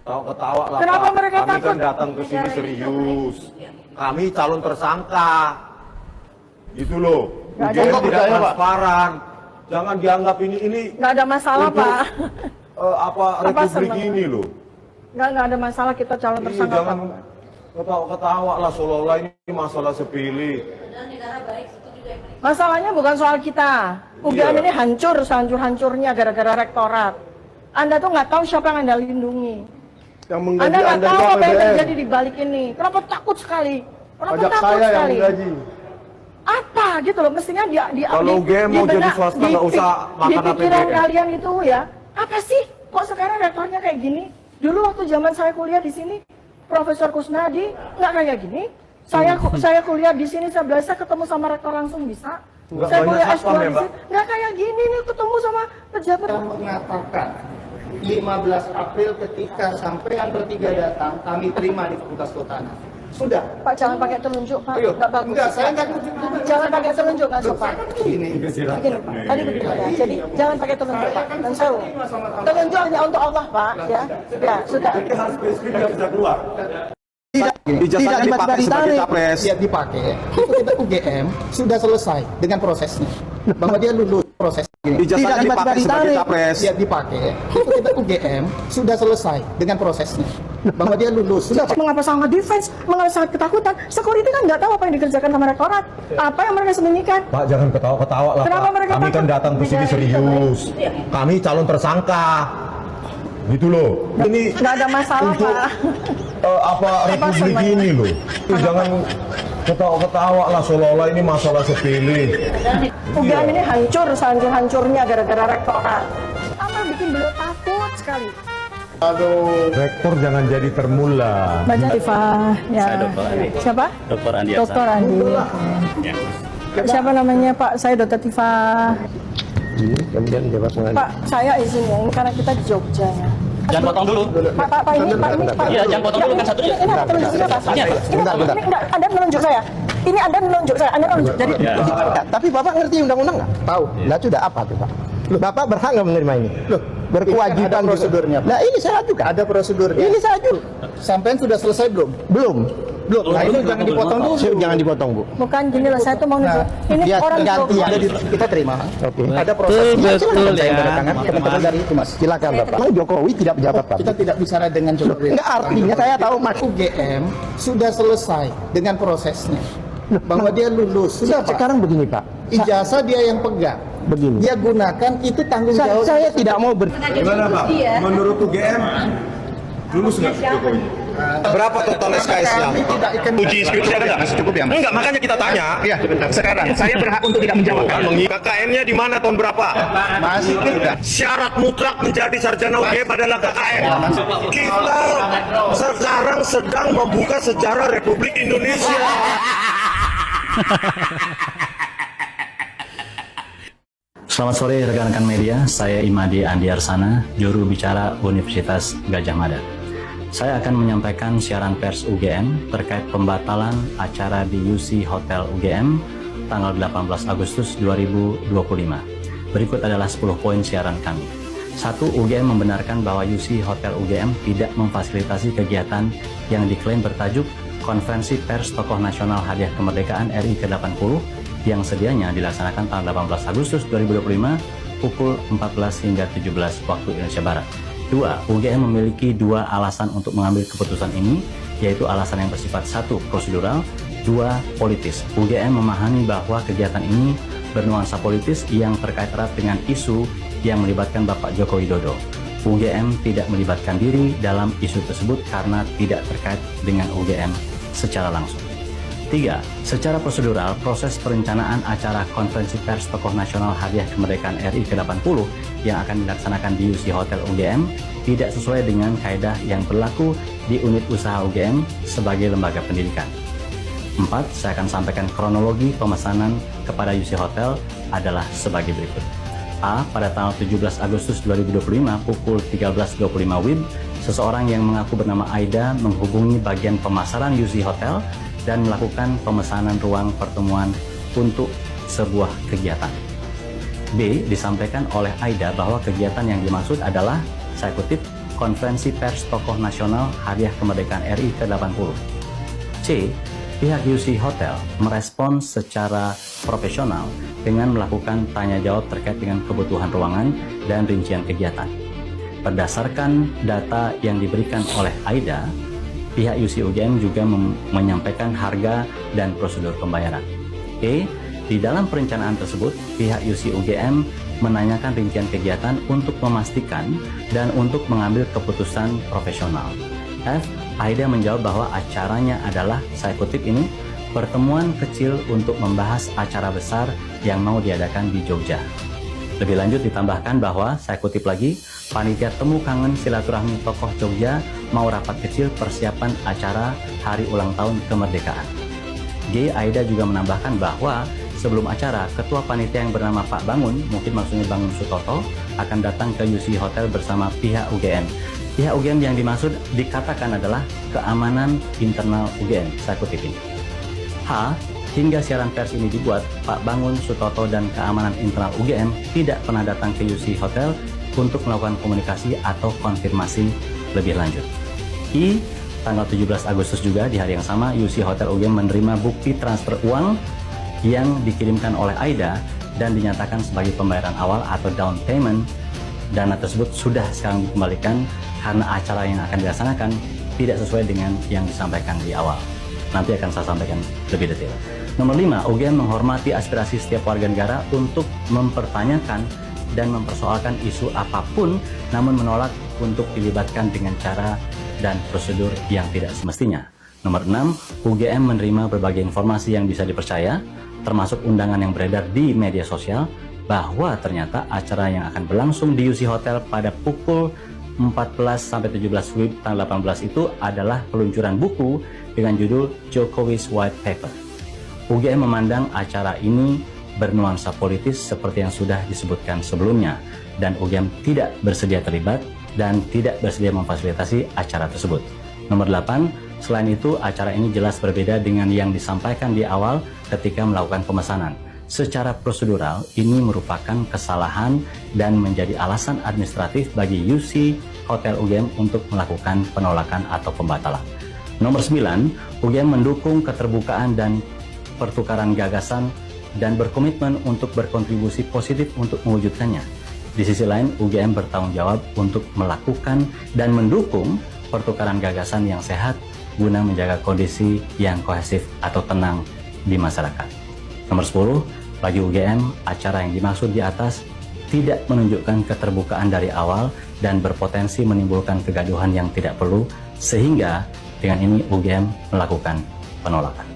Ketawa lah Kenapa Pak. mereka Kami takut? kan datang ke sini serius. Kami calon tersangka. Itu loh. Nggak ada UGM yang tidak percaya, Pak. transparan. Jangan dianggap ini Nggak ada masalah, untuk, Pak. Apa republik senang? ini loh. Nggak ada masalah kita calon Ih, tersangka, jangan Pak. ketawa-ketawa lah seolah-olah ini masalah sepele. Masalahnya bukan soal kita. UGM Iya. ini hancur, sehancur-hancurnya gara-gara rektorat. Anda tuh nggak tahu siapa yang Anda lindungi. Yang menggaji Anda nggak Anda tahu itu apa yang APBN. terjadi di balik ini. Kenapa takut sekali? Kenapa Pajak takut saya yang sekali? menggaji. Apa gitu loh, mestinya Kalau UGM mau jadi swasta nggak usah di makan pikiran APBN. kalian itu ya, apa sih? Kok sekarang rektornya kayak gini? Dulu waktu zaman saya kuliah di sini, Profesor Kusnadi nggak kayak gini. Saya kuliah di sini, saya belajar ketemu sama rektor langsung bisa. Nggak Saya banyak kuliah S2 satpam ya, di Mbak? sini, nggak kayak gini nih ketemu sama pejabat. Mengatakan 15 April ketika sampean bertiga datang, kami terima di Fakultas Kehutanan. Sudah. Pak jangan pakai telunjuk, Pak. Ayo. Nggak bagus. Enggak, saya nggak tunjuk. Jangan pakai telunjuk, nggak sopan. Ini. Begini, Pak. Tadi begitu ya. Jadi jangan pakai telunjuk, Pak. Dan saya telunjuk hanya untuk Allah, Pak. Ya, ya sudah. Jadi harus spesifik nggak bisa keluar. Tidak dipakai sebagai capres. Tidak dipakai. Itu kita UGM sudah selesai dengan prosesnya. Bahwa dia lulus proses ini. Ijazahnya dipakai sebagai capres. Tidak dipakai. Itu kita UGM sudah selesai dengan prosesnya. Bahwa dia lulus. Sudah. Mengapa sangat defense? Mengapa sangat ketakutan? Security kan nggak tahu apa yang dikerjakan sama rektorat. Apa yang mereka sembunyikan? Pak jangan ketawa-ketawa lah Kenapa Pak. mereka Kami kan takut? datang ke sini serius. Kami calon tersangka. Gitu loh. Ini Nggak ada masalah, untuk Pak. apa republik semuanya? ini loh. Jangan ketawa-ketawa lah seolah-olah ini masalah sepele. UGM ini hancur, sehancur-hancurnya gara-gara rektorat. Apa yang bikin beliau takut sekali? Aduh. Rektor jangan jadi termula. Baca Tifa, ya. Saya Dr. Andi. Siapa? Dr. Andi Dr. Andi. Ya. Siapa namanya Pak? Saya Dr. Tifa. Kemudian jabat Pak, saya izin ya, ini karena kita di Jogja ya. Jangan potong dulu. Pak, ini, Pak. Iya, jangan potong dulu kan satu ya. Ini ada telunjuk saya, Pak. Iya, Ini enggak, Anda menunjuk saya. Ini Anda menunjuk saya, Anda menunjuk. Jadi, Tapi Bapak ngerti undang-undang nggak? Tahu. Nah sudah apa tuh Pak? Bapak berhak nggak menerima ini? Loh, Berkewajiban ada prosedurnya, Pak. Nah ini saya ajukan. Ada prosedurnya. Ini saya ajukan. Sampean sudah selesai belum? Belum. Belum. Nah, ini jangan dipotong dulu. Jangan dipotong Bu. bukan gini loh, saya tuh mau nunjuk. Ini Dia orang ganti Jogja. yang Kita terima. Oke. Ada prosesnya. Betul, Silakan saya ya. tanda tangan. Teman-teman dari itu, Mas. Silakan Bapak. Memang Jokowi tidak pejabat Pak. Kita tidak bicara dengan Jokowi. Enggak artinya saya tahu Mas. UGM sudah selesai dengan prosesnya. Bahwa dia lulus. Sudah, Pak. Sekarang begini Pak. Ijazah dia yang pegang. Begini. Dia gunakan, itu tanggung jawab. Saya tidak mau Gimana Pak? Menurut UGM lulus nggak Jokowi? Berapa total SKS-nya? Kami tidak ikan Uji skripsi ada nggak? Cukup ya, Mas? Enggak, makanya kita tanya. Iya, sekarang saya berhak untuk tidak menjawab. KKN-nya di mana tahun berapa? Mas, sudah. Syarat mutlak menjadi sarjana UGM adalah KKN. Kita sekarang sedang membuka sejarah Republik Indonesia. Selamat sore rekan-rekan media, saya Imadi Andiarsana, juru bicara Universitas Gadjah Mada. Saya akan menyampaikan siaran pers UGM terkait pembatalan acara di UC Hotel UGM tanggal 18 Agustus 2025. Berikut adalah 10 poin siaran kami. 1. UGM membenarkan bahwa UC Hotel UGM tidak memfasilitasi kegiatan yang diklaim bertajuk Konferensi Pers Tokoh Nasional Hadiah Kemerdekaan RI ke-80 yang sedianya dilaksanakan tanggal 18 Agustus 2025 pukul 14 hingga 17 waktu Indonesia Barat. 2. UGM memiliki 2 alasan untuk mengambil keputusan ini, yaitu alasan yang bersifat 1. Prosedural, 2. Politis. UGM memahami bahwa kegiatan ini bernuansa politis yang terkait erat dengan isu yang melibatkan Bapak Joko Widodo. UGM tidak melibatkan diri dalam isu tersebut karena tidak terkait dengan UGM secara langsung. 3. Secara prosedural, proses perencanaan acara Konferensi Pers Tokoh Nasional Hadiah Kemerdekaan RI ke-80 yang akan dilaksanakan di UC Hotel UGM tidak sesuai dengan kaedah yang berlaku di unit usaha UGM sebagai lembaga pendidikan. 4. Saya akan sampaikan kronologi pemesanan kepada UC Hotel adalah sebagai berikut. A. Pada tanggal 17 Agustus 2025 pukul 13.25 WIB, seseorang yang mengaku bernama Aida menghubungi bagian pemasaran UC Hotel dan melakukan pemesanan ruang pertemuan untuk sebuah kegiatan. B. Disampaikan oleh Aida bahwa kegiatan yang dimaksud adalah, saya kutip, Konferensi Pers Tokoh Nasional Hadiah Kemerdekaan RI ke-80. C. Pihak UC Hotel merespons secara profesional dengan melakukan tanya jawab terkait dengan kebutuhan ruangan dan rincian kegiatan. Berdasarkan data yang diberikan oleh AIDA, pihak UC UGM juga menyampaikan harga dan prosedur pembayaran. E. Di dalam perencanaan tersebut, pihak UC UGM menanyakan rincian kegiatan untuk memastikan dan untuk mengambil keputusan profesional. F. AIDA menjawab bahwa acaranya adalah, saya kutip ini, pertemuan kecil untuk membahas acara besar yang mau diadakan di Jogja. Lebih lanjut ditambahkan bahwa, saya kutip lagi, panitia temu kangen silaturahmi tokoh Jogja mau rapat kecil persiapan acara hari ulang tahun kemerdekaan. G. AIDA juga menambahkan bahwa sebelum acara, ketua panitia yang bernama Pak Bangun, mungkin maksudnya Bangun Sutoto, akan datang ke UC Hotel bersama pihak UGM. Pihak UGM yang dimaksud dikatakan adalah keamanan internal UGM, saya kutip ini. H. Hingga siaran pers ini dibuat, Pak Bangun Sutoto dan keamanan internal UGM tidak pernah datang ke UC Hotel untuk melakukan komunikasi atau konfirmasi lebih lanjut. I. Tanggal 17 Agustus juga di hari yang sama, UC Hotel UGM menerima bukti transfer uang yang dikirimkan oleh AIDA dan dinyatakan sebagai pembayaran awal atau down payment. Dana tersebut sudah sekarang dikembalikan karena acara yang akan dilaksanakan tidak sesuai dengan yang disampaikan di awal. Nanti akan saya sampaikan lebih detail. Nomor 5, UGM menghormati aspirasi setiap warga negara untuk mempertanyakan dan mempersoalkan isu apapun, namun menolak untuk dilibatkan dengan cara dan prosedur yang tidak semestinya. Nomor 6, UGM menerima berbagai informasi yang bisa dipercaya, termasuk undangan yang beredar di media sosial, bahwa ternyata acara yang akan berlangsung di UC Hotel pada pukul 14-17 WIB tanggal 18 itu adalah peluncuran buku dengan judul Jokowi's White Paper. UGM memandang acara ini bernuansa politis seperti yang sudah disebutkan sebelumnya, dan UGM tidak bersedia terlibat dan tidak bersedia memfasilitasi acara tersebut. Nomor 8, selain itu acara ini jelas berbeda dengan yang disampaikan di awal ketika melakukan pemesanan. Secara prosedural, ini merupakan kesalahan dan menjadi alasan administratif bagi UC Hotel UGM untuk melakukan penolakan atau pembatalan. Nomor 9, UGM mendukung keterbukaan dan pertukaran gagasan dan berkomitmen untuk berkontribusi positif untuk mewujudkannya. Di sisi lain, UGM bertanggung jawab untuk melakukan dan mendukung pertukaran gagasan yang sehat guna menjaga kondisi yang kohesif atau tenang di masyarakat. Nomor 10, bagi UGM, acara yang dimaksud di atas tidak menunjukkan keterbukaan dari awal dan berpotensi menimbulkan kegaduhan yang tidak perlu, sehingga dengan ini UGM melakukan penolakan.